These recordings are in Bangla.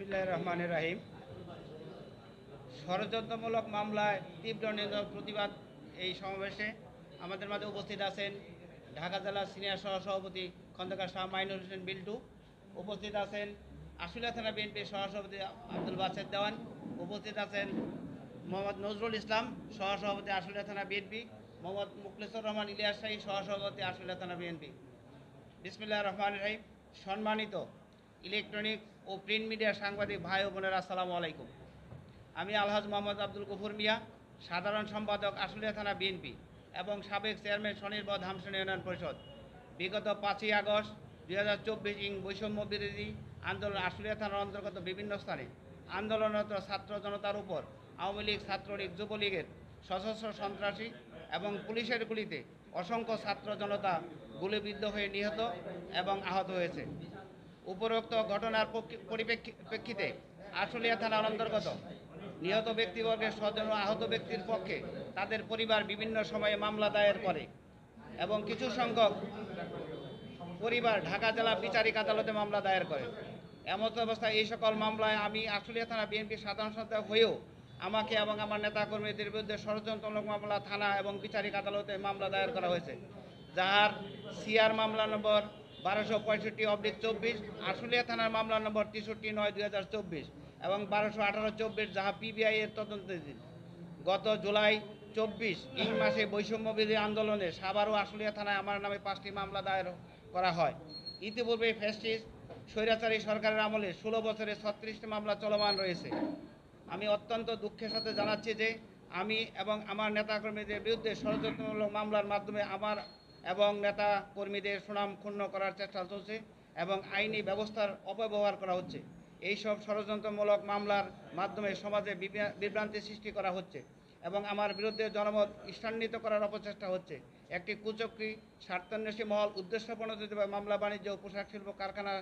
বিসমিল্লাহির রহমানির রহিম। ষড়যন্ত্রমূলক মামলায় তীব্র নিন্দা প্রতিবাদ এই সমাবেশে আমাদের মাঝে উপস্থিত আছেন ঢাকা জেলা সিনিয়র সহসভাপতি খন্দকার শাহ মাইনুল হোসেন বিল্টু, উপস্থিত আছেন আশুলিয়া থানা বিএনপির সহসভাপতি আব্দুল বাসেদ দেওয়ান, উপস্থিত আছেন মোহাম্মদ নজরুল ইসলাম সহসভাপতি আশুলিয়া থানা বিএনপি, মোহাম্মদ মুখলেসুর রহমান ইলিয়াস শাহী সহসভাপতি আশুলিয়া থানা বিএনপি। বিসমিল্লাহির রহমানির রহিম। সম্মানিত ইলেকট্রনিক ও প্রিন্ট মিডিয়ার সাংবাদিক ভাই ও বোনেরা, আসসালামু আলাইকুম। আমি আলহাজ মোহাম্মদ আব্দুল গফুর মিয়া, সাধারণ সম্পাদক আশুলিয়া থানা বিএনপি এবং সাবেক চেয়ারম্যান স্বনির্ভর ধামসন ইউনিয়ন পরিষদ। বিগত 5ই আগস্ট 2024 বৈষম্য বিরোধী আন্দোলন আশুলিয়া থানার অন্তর্গত বিভিন্ন স্থানে আন্দোলনরত ছাত্র জনতার উপর আওয়ামী লীগ, ছাত্রলীগ, যুবলীগের সশস্ত্র সন্ত্রাসী এবং পুলিশের গুলিতে অসংখ্য ছাত্র জনতা গুলিবিদ্ধ হয়ে নিহত এবং আহত হয়েছে। উপরোক্ত ঘটনার পরিপ্রেক্ষিতে আশুলিয়া থানার অন্তর্গত নিহত ব্যক্তিবর্গের স্বজন ও আহত ব্যক্তির পক্ষে তাদের পরিবার বিভিন্ন সময়ে মামলা দায়ের করে এবং কিছু সংখ্যক পরিবার ঢাকা জেলা বিচারিক আদালতে মামলা দায়ের করে। এমত অবস্থায় এই সকল মামলায় আমি আশুলিয়া থানা বিএনপির সাধারণ সম্পাদক হয়েও আমাকে এবং আমার নেতাকর্মীদের বিরুদ্ধে ষড়যন্ত্রমূলক মামলা থানা এবং বিচারিক আদালতে মামলা দায়ের করা হয়েছে, যার সিআর মামলা নম্বর 1265/24, আশুলিয়া থানার মামলা নম্বর 63/9/2024 এবং 1218/24, যাহা পিবিআই এর তদন্তাধীন। গত জুলাই 24 মাসে বৈষম্য বিরোধী আন্দোলনে সাভার ও আশুলিয়া থানায় আমার নামে 5টি মামলা দায়ের করা হয়। ইতিপূর্বে ফ্যাসিস্ট স্বৈরাচারী সরকারের আমলে 16 বছরে 36টি মামলা চলমান রয়েছে। আমি অত্যন্ত দুঃখের সাথে জানাচ্ছি যে আমি এবং আমার নেতাকর্মীদের বিরুদ্ধে ষড়যন্ত্রমূলক মামলার মাধ্যমে আমার এবং নেতা কর্মীদের সুনাম ক্ষুণ্ণ করার চেষ্টা চলছে এবং আইনি ব্যবস্থার অপব্যবহার করা হচ্ছে। এইসব ষড়যন্ত্রমূলক মামলার মাধ্যমে সমাজে বিভ্রান্তি সৃষ্টি করা হচ্ছে এবং আমার বিরুদ্ধে জনমত ঈর্ষান্বিত করার অপচেষ্টা হচ্ছে। একটি কুচক্রী স্বার্থান্বেষী মহল উদ্দেশ্যপ্রণোদিতভাবে মামলা, বাণিজ্য ও পোশাক শিল্প কারখানা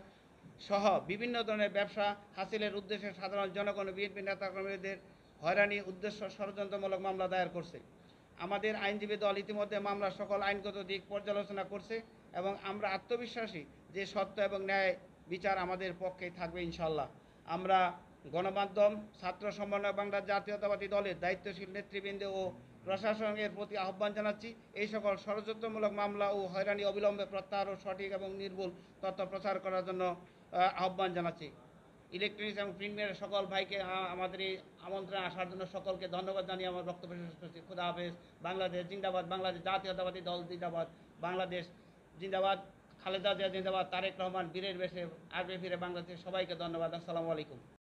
সহ বিভিন্ন ধরনের ব্যবসা হাসিলের উদ্দেশ্যে সাধারণ জনগণ ও বিএনপি নেতাকর্মীদের হয়রানি উদ্দেশ্য ষড়যন্ত্রমূলক মামলা দায়ের করছে। আমাদের আইনজীবী দল ইতিমধ্যে মামলার সকল আইনগত দিক পর্যালোচনা করছে এবং আমরা আত্মবিশ্বাসী যে সত্য এবং ন্যায় বিচার আমাদের পক্ষেই থাকবে ইনশাল্লাহ। আমরা গণমাধ্যম, ছাত্র সমন্বয় বাংলা জাতীয়তাবাদী দলের দায়িত্বশীল নেতৃবৃন্দ ও প্রশাসনের প্রতি আহ্বান জানাচ্ছি, এই সকল ষড়যন্ত্রমূলক মামলা ও হয়রানি অবিলম্বে প্রত্যাহার ও সঠিক এবং নির্ভুল তথ্য প্রচার করার জন্য আহ্বান জানাচ্ছি। ইলেকট্রনিক্স এবং প্রিন্ট মিডিয়ার সকল ভাইকে আমাদের এই আমন্ত্রণে আসার জন্য সকলকে ধন্যবাদ জানিয়ে আমার বক্তব্য শেষ করছি। খুদা হাফেজ। বাংলাদেশ জিন্দাবাদ, বাংলাদেশ জাতীয়তাবাদী দল জিন্দাবাদ, বাংলাদেশ জিন্দাবাদ, খালেদা জিয়া জিন্দাবাদ, তারেক রহমান বীরের বেশে আসবে ফিরে বাংলাদেশের সবাইকে ধন্যবাদ। আসসালামু আলাইকুম।